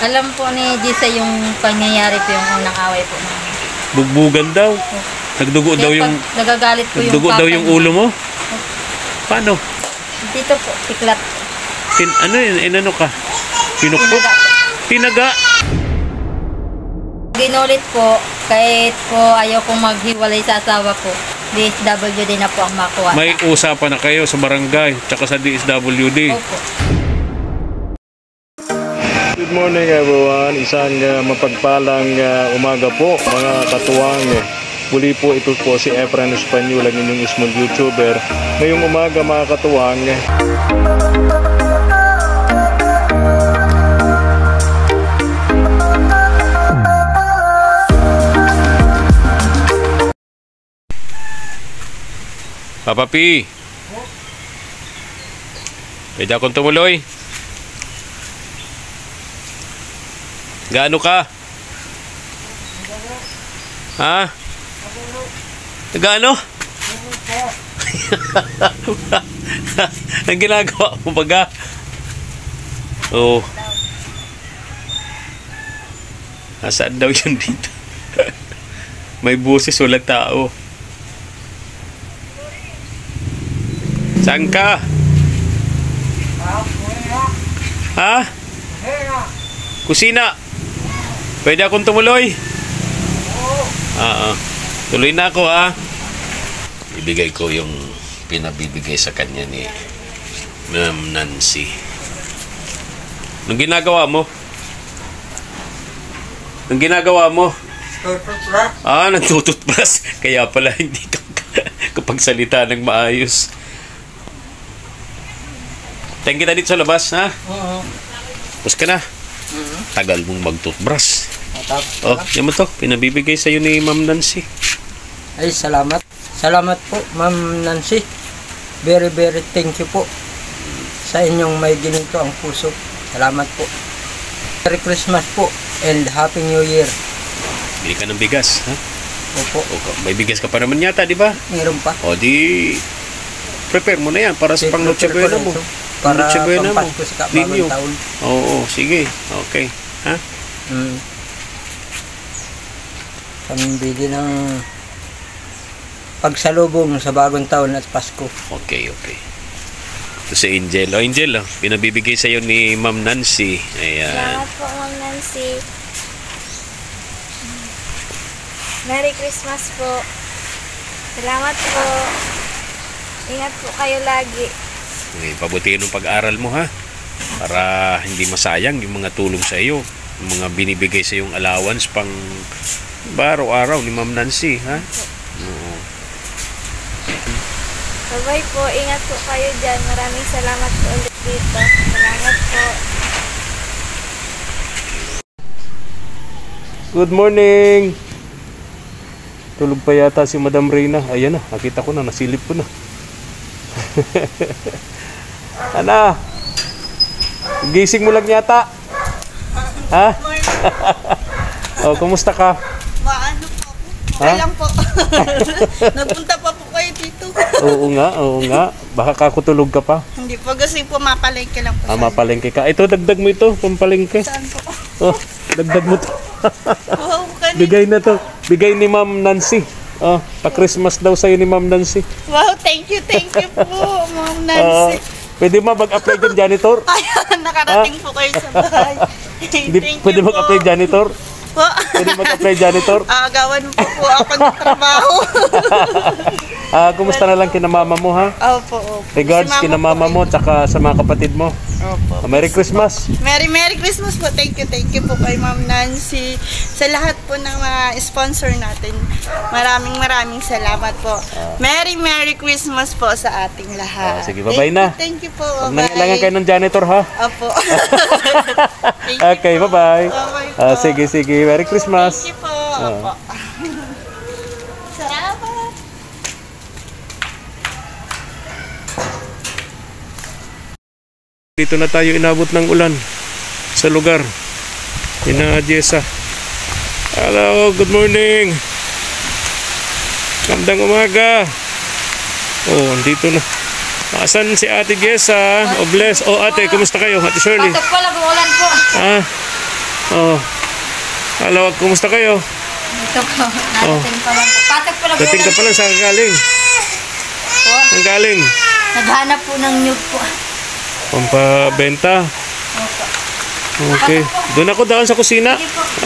Alam po ni Gisa yung pangyayari po yung unang away po namin. Bugbugan daw. Nagdugo daw yung nagagalit po yung nagdugo daw yung ulo mo. Paano? Dito po, tiklat. Ano yun? Inano ka? Pinukpok? Tinaga. Ginulit po, kahit po ayaw kong maghiwalay sa asawa po. DSWD na po ang makuha. May usapan na kayo sa barangay tsaka sa DSWD. Opo. Good morning everyone, isang mapagpalang umaga po mga katuwang. Muli po ito po si Efren Espanyol, ang inyong small YouTuber. Ngayong umaga mga katuwang, Papa P, pwede akong tumuloy? Gaano ka? Ha? Gaano? Ang ginagawa mo baga? Oo. Nasaan daw yun dito? May buses, walang tao. Saan ka? Ha? Kusina. Pwede akong tumuloy? Oo. Tuloy na ako, ha? Ibigay ko yung pinabibigay sa kanya ni Ma'am Nancy. Anong ginagawa mo? Anong ginagawa mo? Tututbrush. Nagtututbrush. Kaya pala hindi ka kapag salita ng maayos. Thank kita dito sa labas, ha? Oo. Tapos ka na. Tagal mong mag-toothbrush. Oh, yan mo to. Pinabibigay sa'yo ni Ma'am Nancy. Ay, salamat. Salamat po, Ma'am Nancy. Very, very thank you po sa inyong may ginito ang puso. Salamat po. Merry Christmas po and Happy New Year. Bili ka ng bigas, ha? Opo. May bigas ka pa naman yata, di ba? Meron pa. O, di prepare mo na yan para sa pang Noche Buena mo. Para Noche Buena mo. pampasko sa bagong taon. Oo, sige. Okay. Ha? Pambili ng pagsalubong sa bagong taon at Pasko. Okay. Ito si Angel. O, Angel, pinabibigay sa'yo ni Ma'am Nancy. Ayan. Salamat po, Ma'am Nancy. Merry Christmas po. Salamat po. Ingat po kayo lagi. Okay, pabutihin ng pag-aral mo, ha? Para hindi masayang yung mga tulong sa iyo, yung mga binibigay sa iyong allowance pang araw-araw ni Ma'am Nancy, ha? Oo. Bye-bye po. Ingat po kayo dyan. Maraming salamat po ulit dito. Salamat po. Good morning! Tulog pa yata si Madam Reyna. Ayan na, nakita ko na, nasilip ko na. Ana, gising mo lang yata. Ha? Oh, kumusta ka? Maano po ako? Okay lang po. Nagpunta pa po kayo dito. Oo nga. Baka kakutulog ka pa. Hindi po, kasi po mapalengke lang po. Mapalengke ka. Ito, dagdag mo ito, pampalengke. Saan po? Oh, dagdag mo to. Wow, kanina. Bigay na to. Bigay ni Ma'am Nancy. Oh, pa-Christmas daw sa'yo ni Ma'am Nancy. Wow, thank you po, Ma'am Nancy. Pwede mag-apply dyan, janitor? Ayan, nakarating po kayo sa bahay. Pwede mag-apply janitor? Po. Pwede mag-apply janitor? Gawan po ako ng trabaho. Kumusta na lang kina mama mo, ha? Opo. Regards Si kina mama mo tsaka sa mga kapatid mo. Opo. Merry Christmas. Merry Christmas po. Thank you po kay Ma'am Nancy. Sa lahat po ng mga sponsor natin. Maraming salamat po. Merry Christmas po sa ating lahat. Sige, bye-bye na. Thank you po. Huwag nangailangan kayo ng janitor, ha? Opo. Okay, bye-bye. Bye-bye po. Sige. Merry Christmas. Thank you po. Opo. Salamat. Dito na tayo inabot ng ulan sa lugar. Ina Jessa. Hello, good morning. Magandang umaga. Oh, andito na. Asan si Ate Jessa? O bless. O ate, kumusta kayo? Ate Shirley. Pasok po lang, ulan po. Oh. Alawag, kumusta kayo? Ito po, narating pa lang po. Pasok po lang, Dating ka pa lang, saan galing? po. Saan galing? Naghanap po ng nyug po. Pampabenta. Opo. Okay. Doon ako daan sa kusina.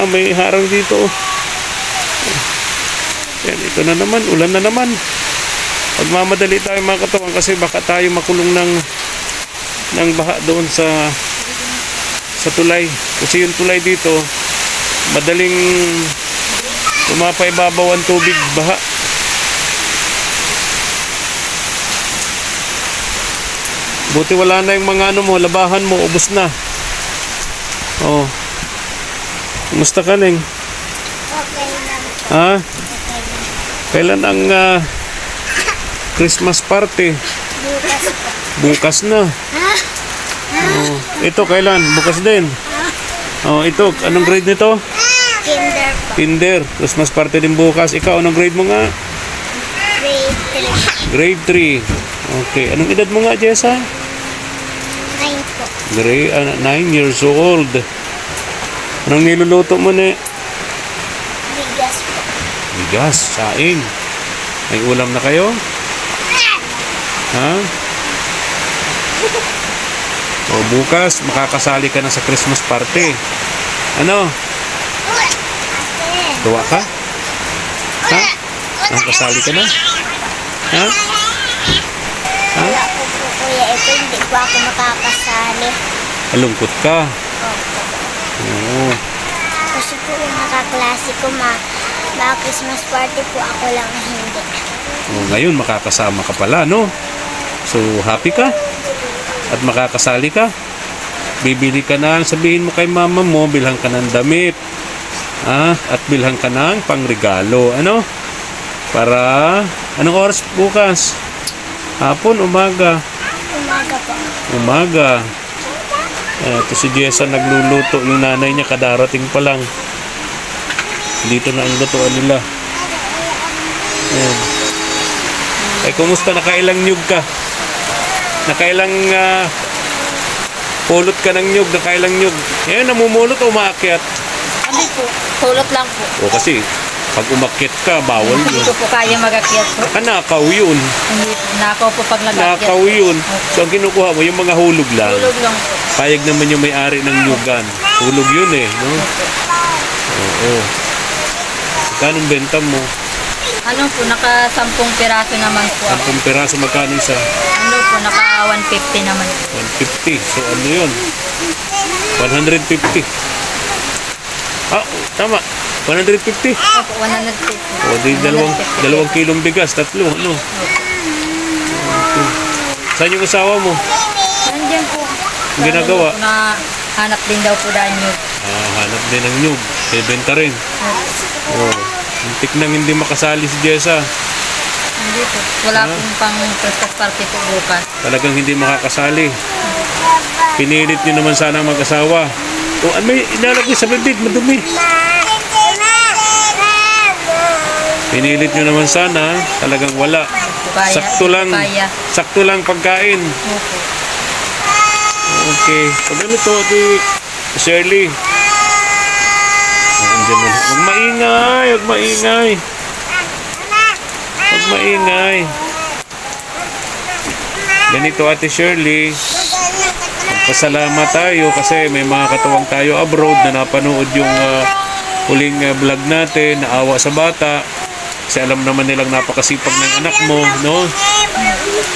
May harang dito. Yan, ito na naman. Ulan na naman. Pagmamadali tayo mga katawan kasi baka tayo makulong ng baha doon sa tulay. Kasi yung tulay dito, madaling pumapaibabaw ang tubig, baha. Buti wala na yung mga labahan mo, ubos na. Oh. Kumusta ka, Neng? Okay lang. Ha? Kailan ang Christmas party? Bukas po. Bukas na. Oh. Ito kailan? Bukas din. Oh, ito, anong grade nito? Kinder po. Kinder. Christmas party din bukas. Ikaw, anong grade mo nga? Grade Grade 3. Okay. Anong edad mo nga, Jessa? 9 po. Grade 9 years old. Anong niluluto mo, ne? Bigas po. Bigas, saing. May ulam na kayo? Ha? O bukas, makakasali ka na sa Christmas party. Ano? Tuwa ka? Ha? Nakakasali ka na? Ha? Wala po po kuya. Ito hindi po ako makakasali. Malungkot ka? Oo. Kasi po yung nakaklase ko Christmas party po ako lang hindi. O, ngayon makakasama ka pala, no? So, happy ka? At makakasali ka? Bibili ka na, sabihin mo kay mama mo, bilhan ka ng damit. At bilhan ka ng pangregalo. Ano? Para, anong oras bukas? Hapon, umaga? Umaga po. Umaga. Ito si Jessa nagluluto. Yung nanay niya kadarating pa lang. Dito na ang lutuan nila. Ayan. Ay, kumusta? Nakailang nyug ka? Nakailang pulot ka ng nyug? Nakailang nyug? Ayan, namumulot o umaakyat? Ano po? Tulot lang po. O kasi, pag umakyat ka, bawal Hindi yun. ko po kaya mag-akyat po. Nakaw yun. Hindi, nakaw po pag nag-akyat. Nakaw yun. So, ang kinukuha mo, yung mga hulog lang. Tulog lang po. Payag naman yung may-ari ng nyugan. Hulog yun eh, no? Oo. Magkano benta mo? Ano po, naka 10 piraso naman po ako. 10 peraso, magkano isa? Ano po, naka 150 naman. 150. So, ano yun? 150. Tama. 150. Opo, 150. O, di dalawang kilong bigas. Tatlo, ano? Okay. Saan yung asawa mo? Nandiyan po. Ang ginagawa? Ano po, na hanap din daw po daan yun. Hanap din ng nyug. Benta rin. Muntik nang hindi makasali si Jessa. Hindi po. Wala pong pang Christmas party po bukas. Talagang hindi makakasali. Pinilit nyo naman sana ang mag-asawa. O, may inalagay sa bibig, madumi. Pinilit nyo naman sana, talagang wala. Kaya, Sakto lang pagkain. Opo. Okay. Pag ano to, Shirley. Andiyan mo. Huwag maingay, huwag maingay. Huwag maingay. Ganito, Ate Shirley. Magpasalamat tayo kasi may mga katuwang tayo abroad na napanood yung huling vlog natin, naawa sa bata. Kasi alam naman nilang napakasipag ng anak mo, no?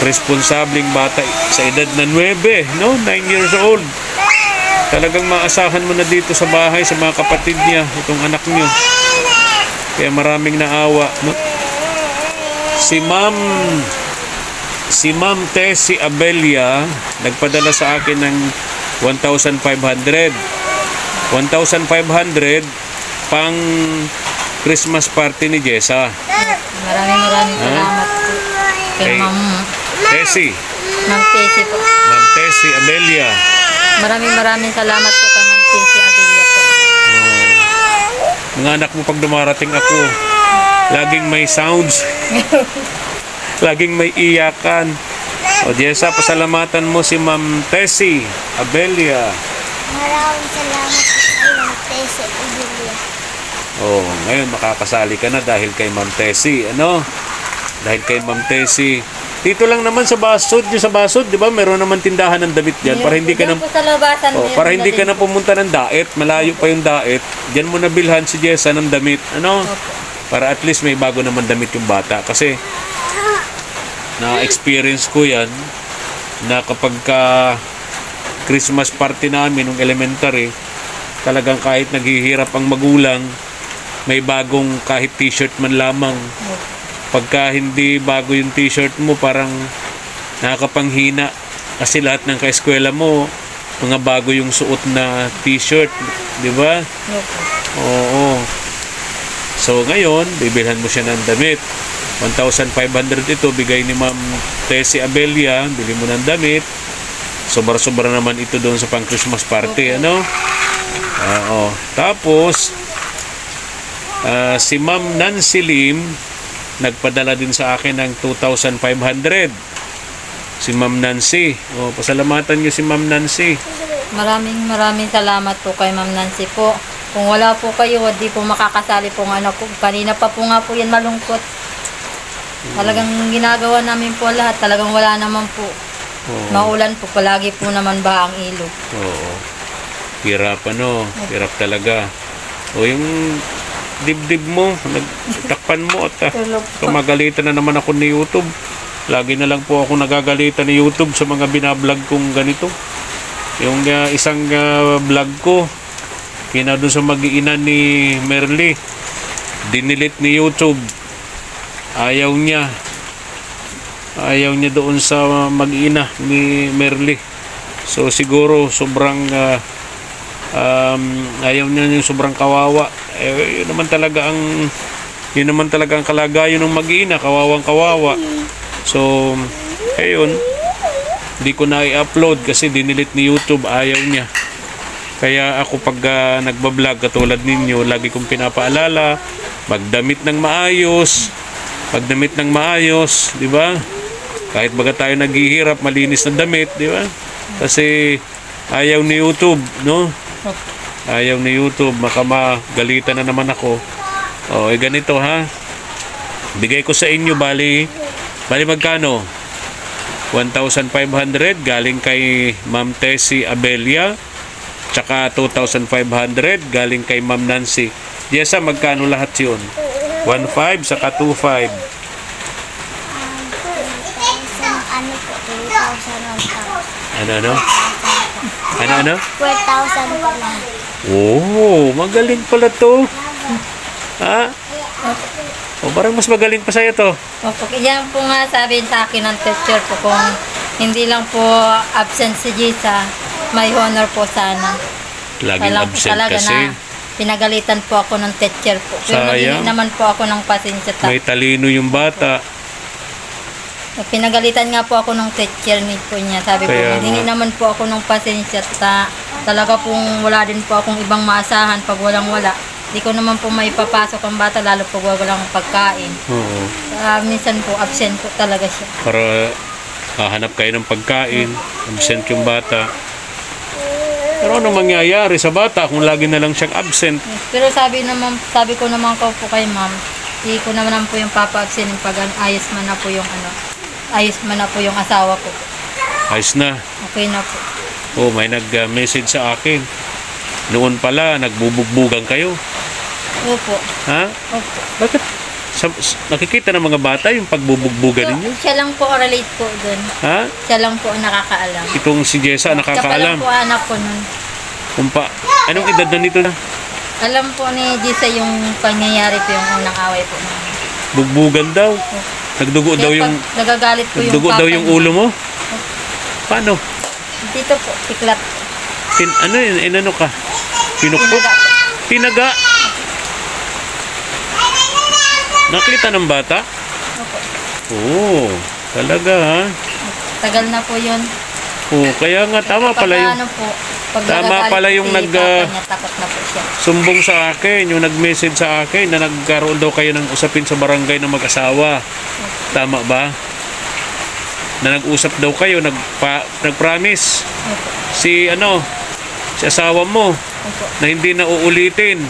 Responsableng bata sa edad na 9, no? 9 years old. Talagang maasahan mo na dito sa bahay sa mga kapatid niya, itong anak niyo. Kaya maraming naawa, no? Si Ma'am Tessie Abelia nagpadala sa akin ng 1,500. 1,500 pang Christmas party ni Jessa. Maraming salamat po. Kay Ma'am Tessie. Ma'am Tessie po. Ma'am Tessie Abelia. Maraming salamat po kay Ma'am Tessie Abelia po. Mga anak mo pag dumarating ako, laging may sounds. Laging may iyakan. O Jessa, pasalamatan mo si Ma'am Tessie Abelia. Maraming salamat po kay Ma'am Tessie Abelia. Oh, ngayon makakasali ka na dahil kay Ma'am Tessie. Ano? Dahil kay Ma'am Tessie. Dito lang naman sa Basod, yung sa Basod, 'di ba? Meron naman tindahan ng damit diyan para hindi ka na Diyan po sa labasan. Oh, meron para hindi ka din na po. pumunta ng Daet, malayo pa yung Daet. Diyan mo nabilhan si Jessa ng damit, ano? Para at least may bago naman damit yung bata kasi na-experience ko 'yan na kapag ka Christmas party namin nung elementary, talagang kahit naghihirap ang magulang, may bagong kahit t-shirt man lamang. Pagka hindi bago yung t-shirt mo, parang nakakapanghina kasi lahat ng kaeskwela mo mga bago yung suot na t-shirt, di ba? Oo. So ngayon, bibilhan mo siya ng damit. 1,500 ito, bigay ni Ma'am Tessie Abelia, bili mo ng damit. Sobra-sobra naman ito doon sa pang Christmas party, ano? Oo. Tapos, si Ma'am Nancy Lim, nagpadala din sa akin ng 2,500. Si Ma'am Nancy. O, pasalamatan niyo si Ma'am Nancy. Maraming salamat po kay Ma'am Nancy po. Kung wala po kayo, hindi po makakasali po ng anak ko. Kanina pa po nga po yan malungkot. Talagang ginagawa namin po lahat. Talagang wala naman po. Maulan po. Palagi po naman ba ang ilog. Oo. Hirap, ano? Hirap talaga. O, yung dibdib mo, nagtakpan mo at kumagalitan na naman ako ni YouTube. Lagi na lang po ako nagagalitan ni YouTube sa mga binablog kong ganito. Yung isang vlog ko, doon sa mag-iina ni Merly, dinilit ni YouTube. Ayaw niya doon sa mag-iina ni Merly. So siguro sobrang ayaw niya yung sobrang kawawa. Yun naman talaga ang kalagayan ng mag-iina, kawawang kawawa. So ayun, hindi ko na i-upload kasi dinilit ni YouTube, ayaw niya. Kaya ako pag nagbablog katulad ninyo, lagi kong pinapaalala, magdamit ng maayos, di ba? Kahit baga tayo naghihirap, malinis na damit, di ba? Kasi ayaw ni YouTube, no? Ayaw ni YouTube, makamagalitan na naman ako. O, ganito ha. Bigay ko sa inyo, bali magkano? 1,500 galing kay Ma'am Tessie Abelia, tsaka 2,500 galing kay Ma'am Nancy. Jessa, magkano lahat yun? 1,500 saka 2,500. Ano po, 2,000, 1,000. Ano? 4,000 po lahat. Oh, magaling pala to. Ha? O, parang mas magaling pa sa'yo to. Opo, yan po nga sabi sa akin ng teacher po, kung hindi lang po absent si Jessa, may honor po sana. Laging absent talaga kasi. na pinagalitan po ako ng teacher po. Pero Sayang. hindi naman po ako ng pasensya. May talino yung bata. Pinagalitan nga po ako ng teacher po niya. Sabi ko, Kaya hindi nga. naman po ako ng pasensya. Talaga pong wala din po akong ibang maasahan pag walang-wala. Hindi ko naman po maipapasok ang bata, lalo pag walang pagkain. Oo. Minsan po, absent po talaga siya. Para hahanap kayo ng pagkain, absent yung bata. Pero ano mangyayari sa bata kung lagi na lang siyang absent? Pero sabi ko naman po kay ma'am, hindi ko naman po yung papa-absent pag ayos man na po yung asawa ko. Ayos na. Okay na po. Oh, may nag-message sa akin. Noon pala, nagbubugbugan kayo. Opo. Ha? Opo. Bakit? Nakikita ng mga bata yung pagbubugbugan ninyo? Siya lang po relate po dun. Ha? Siya lang po ang nakakaalam. Itong si Jessa, Siya pa lang nakakaalam. po anak ko nun. Anong edad na nito na? Alam po ni Jessa yung pangyayari po yung unang away po namin. Bugbugan daw. Nagdugo daw Kaya yung... pag nagagalit po yung Nagdugo daw yung niya. ulo mo? Paano? Dito po, tiklat. Ano yun? Ano ka? Pinukpok? Tinaga. Tinaga? Nakita ng bata? Opo. Oo. Talaga ha? Tagal na po yun. Oo. Kaya nga tama pala yung... Ano po, pag Tama nagagalit pala po yung si nag- papa niya, takot na po siya. Sumbong sa akin, yung nag-message sa akin na nagkaroon daw kayo ng usapin sa barangay ng mag-asawa. Tama ba? na nag-usap daw kayo, nag-promise. Opo. Si asawa mo Opo. na hindi na uulitin.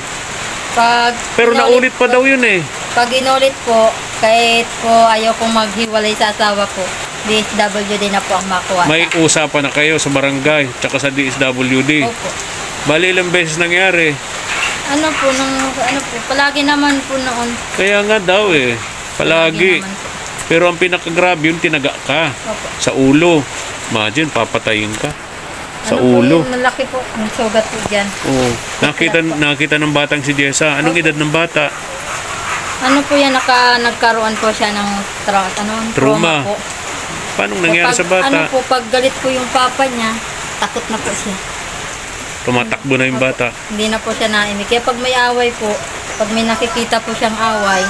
Pero Inulit naulit pa po- daw yun eh. Pag inulit po, kahit po ayaw kong maghiwalay sa asawa ko, DSWD na po ang makuha. May usapan na kayo sa barangay tsaka sa DSWD. Opo. Bali ilang beses nangyari. Palagi naman po noon. Kaya nga daw eh. Palagi. naman po. Pero ang pinakagrabe yung tinaga ka Opo. sa ulo. Imagine, papatayin ka. Sa Ano po ulo. yung malaki po, ang sugat po dyan. Oo. Nakita ng batang si Jessa. Anong edad ng bata? Ano po yan, nagkaroon po siya ng trauma po. Paano nangyari sa bata? Pag galit po yung papa niya, takot na po siya. Tumatakbo na yung bata. Hindi na po siya naimik. Kaya pag may away po, pag may nakikita po siyang away,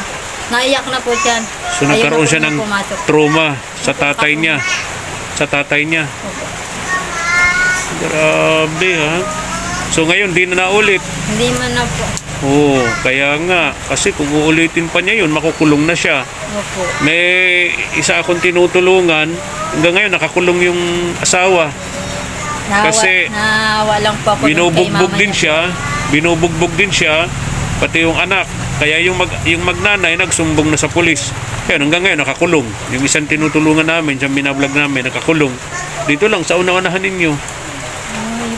naiyak na po siya. So nagkaroon siya ng pumasok. trauma sa tatay niya. Sa tatay niya. Opo. Grabe ha. So ngayon, di na naulit. Hindi man na po. Oo, kaya nga. Kasi kung uulitin pa niya yun, makukulong na siya. Opo. May isa akong tinutulungan. Hanggang ngayon, nakakulong yung asawa. Kasi Naawa lang po ako dun kay Binubugbog mama din niya. siya. Binubugbog din siya. Pati yung anak. Kaya yung magnanay, nagsumbong na sa pulis. Kaya hanggang ngayon, nakakulong. Yung isang tinutulungan namin, siyang binablog namin, nakakulong. Dito lang, sa una-unahan ninyo.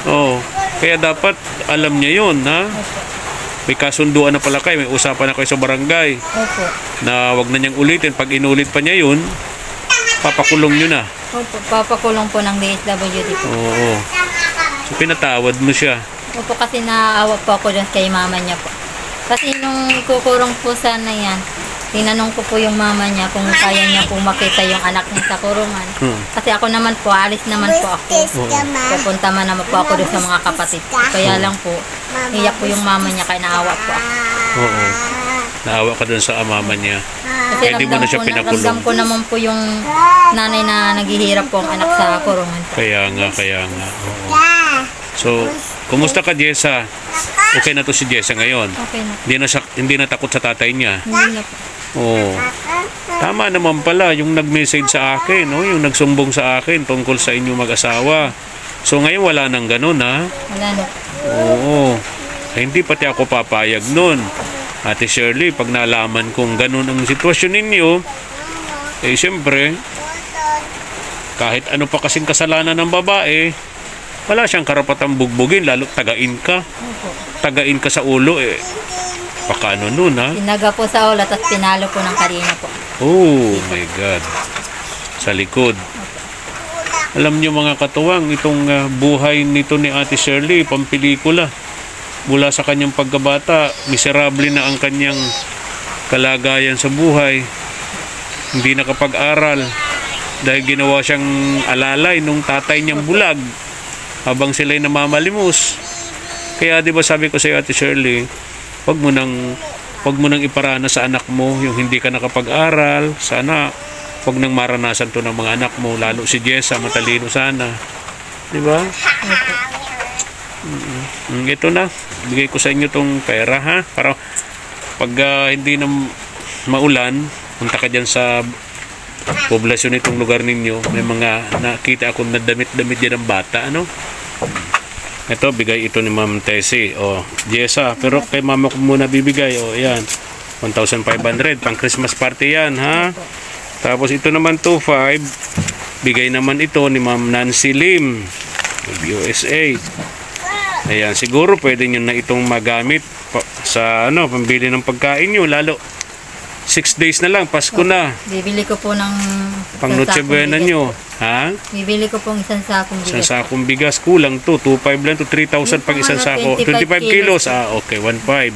Oo. Kaya dapat, alam niya yun, ha? May kasunduan na pala kayo, may usapan na kayo sa barangay Opo. na wag na niyang ulitin. Pag inulit pa niya yun, papakulong niyo na. Opo. Papakulong po ng DSWD po. Oo. So, pinatawad mo siya. Opo, kasi naawa po ako dun kay mama niya po. Kasi nung ikukurong po sana yan, tinanong ko po yung mama niya kung kaya niya po makita yung anak niya sa kurungan. Kasi ako naman po, alis naman po ako. Pupunta man naman po ako doon sa mga kapatid ko. Kaya lang po, iyak po yung mama niya kaya naawa po ako. Oo. Naawa ka dun sa mama niya. Kasi Hindi mo na siya pinakulong. ramdam ko naman po yung nanay na naghihirap po ang anak sa kurungan po. Kaya nga. Oo. So, kumusta ka, Jessa? Okay na to si Jessa ngayon. Okay na. Hindi na takot sa tatay niya. Hindi na po. Oo. Tama naman pala yung nag-message sa akin, no? Yung nagsumbong sa akin tungkol sa inyong mag-asawa. So ngayon wala nang ganun, ha? Wala na po. Oo. Hindi pati ako papayag nun. Ate Shirley, pag nalaman kong ganun ang sitwasyon ninyo, eh siyempre, kahit ano pa kasing kasalanan ng babae, wala siyang karapatang bugbugin, lalo tagain ka. Tagain ka sa ulo, eh. Pakano nun, ha? Tinaga po sa ulo at pinalo po ng karina po. Oh my God. Sa likod. Alam niyo mga katuwang, itong buhay nito ni Ate Shirley, pampelikula. Mula sa kanyang pagkabata, miserable na ang kanyang kalagayan sa buhay. Hindi nakapag-aral dahil ginawa siyang alalay nung tatay niyang bulag habang sila'y namamalimos. Kaya 'di ba sabi ko sa iyo, Ate Shirley, wag mo nang iparana sa anak mo yung hindi ka nakapag-aral. Sana wag nang maranasan to ng mga anak mo, lalo si Jessa, matalino sana. 'Di ba? Ito na, bigay ko sa inyo tong pera, ha? Para pag hindi na maulan, punta ka dyan sa poblasyon itong lugar ninyo. May mga nakita ako na damit-damit dyan ng bata, ano? Ito, bigay ito ni Ma'am Tessie. O, Jessa, pero kay mama ko muna bibigay. O, yan. 1,500. Pang Christmas party yan, ha? Tapos ito naman 2,500. Bigay naman ito ni Ma'am Nancy Lim of USA. Ayan, siguro pwede nyo na itong magamit sa pambili ng pagkain nyo. Lalo, 6 days na lang, Pasko na. Bibili ko po ng Pang Noche Buena nyo. Ha? Bibili ko pong isang sakong bigas. Isang sakong bigas, kulang to. 2,500 lang to, 3,000 pag isang sako. 25 kilos. Okay, 1,500.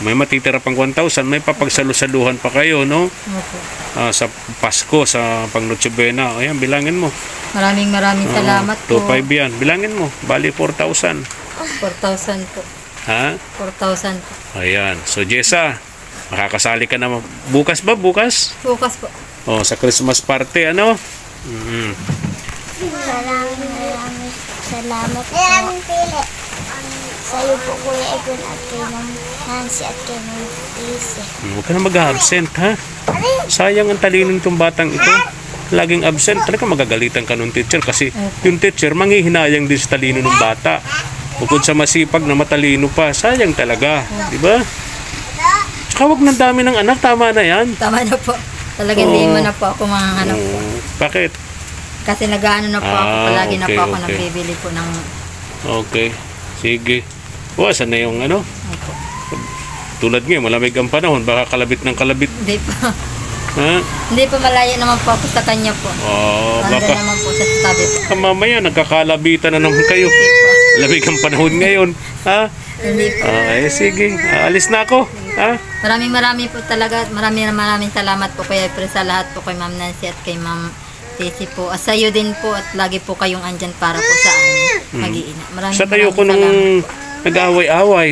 May matitira pang 1,000. May papagsalo-saluhan pa kayo, no? Opo. Sa Pasko, sa pang Noche Buena. Ayan, bilangin mo. Maraming salamat po. 2,500 yan. Bilangin mo. Bali, 4,000. 4,000 po. Ha? 4,000 po. Ayan. So, Jessa, makakasali ka na bukas ba? Bukas? Bukas po. Sa Christmas party, ano? Maraming salamat po. Sa iyo po, Kuya Egon, at kay Ma'am Nancy at kay Ma'am Lise. Huwag ka na mag-absent, ha? Sayang ang talino nitong batang ito. laging absent, talaga magagalitan ka ng teacher kasi yung teacher manghihinayang din sa talino ng bata. Bukod sa masipag na matalino pa, sayang talaga, di ba? Tsaka wag ng dami ng anak, tama na yan. Tama na po. Talagang hindi mo na po ako manghanap po. Bakit? Kasi nag-ano na po ako, palagi na okay, po ako okay. nagbibili po ng... Okay, sige. Saan na yung ano? Opo. Tulad ngayon, malamig ang panahon, baka kalabit ng kalabit. Hindi po. Ha? Hindi po malayo naman po ako sa kanya po. Baka Nandun naman po sa tabi po. mamaya nagkakalabitan na naman kayo. Lamig ang panahon ngayon. Ha? Hindi po. Sige. Alis na ako. Ha? Maraming po talaga. Maraming salamat po kay Efren sa lahat po kay Ma'am Nancy at kay Ma'am Tessy po. Sa iyo din po at lagi po kayong andyan para po sa amin mag-iina. Sa tayo ko nung salamat po. nag-away-away.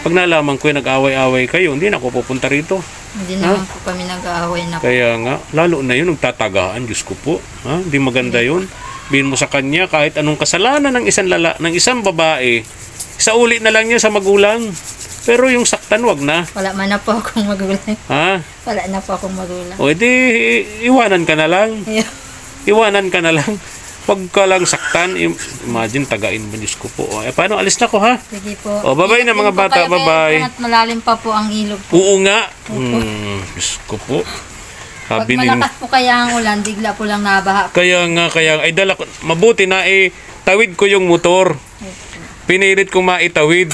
Pag nalaman ko yung nag-away-away kayo, hindi na ako pupunta rito. Hindi naman po kami nag-aaway na po. Kaya nga, lalo na yun, nagtatagaan, Diyos ko po. Ha? Hindi maganda yun. Bihin mo sa kanya, kahit anong kasalanan ng isang babae, sa uli na lang niya sa magulang. Pero yung saktan, wag na. Wala man na po akong magulang. Ha? Wala na po akong magulang. O edi, iwanan ka na lang. Iwanan ka na lang. Wag ka lang saktan. Imagine, tagain mo, Diyos ko po. Paano? Alis na ko, ha? Sige po. Bye-bye na mga bata, bye-bye. At malalim pa po ang ilog po. Oo nga. Diyos ko po. Pag Sabi malakas po kaya ang ulan, bigla po lang nabaha. Kaya nga, ay dala ko. Mabuti na tawid ko yung motor. Pinilit ko maitawid.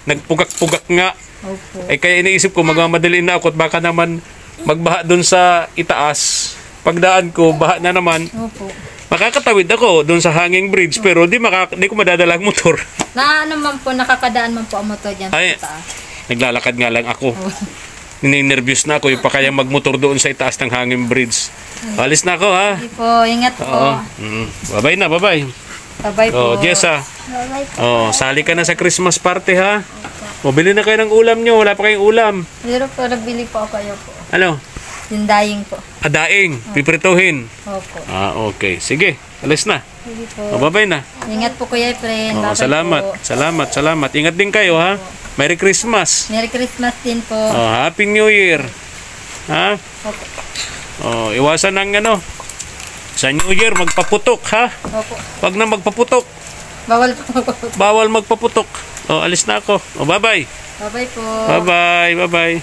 Nagpugak-pugak nga. Opo. Kaya iniisip ko, magmamadali na ako at baka naman magbaha dun sa itaas. Pagdaan ko, baha na naman. Opo. Makakatawid ako doon sa hanging bridge pero di ko madadala ang motor. Na ano man po, nakakadaan man po ang motor dyan Ay, sa taas. naglalakad nga lang ako. Ninervyos na ako yung pa kaya magmotor doon sa itaas ng hanging bridge. Alis na ako, ha? Sige po, ingat po. Bye-bye na, bye-bye. Bye-bye po. Jessa. Bye-bye po. Sali ka na sa Christmas party, ha? Bili na kayo ng ulam nyo. Wala pa kayong ulam. Pero po, nagbili po kayo po. Ano? Yung dying po. Daing. Piprituhin. Opo. Okay. Sige. Alis na. Sige po. Bye-bye na. Ingat po Kuya Efren. Bye-bye Salamat. po. Salamat. Ingat din kayo, ha? Merry Christmas. Merry Christmas din po. Happy New Year. Ha? Opo. Iwasan ng sa New Year, magpaputok, ha? Opo. Wag na magpaputok. Bawal po. Bawal magpaputok. Alis na ako. Bye-bye. Bye-bye po. Bye-bye.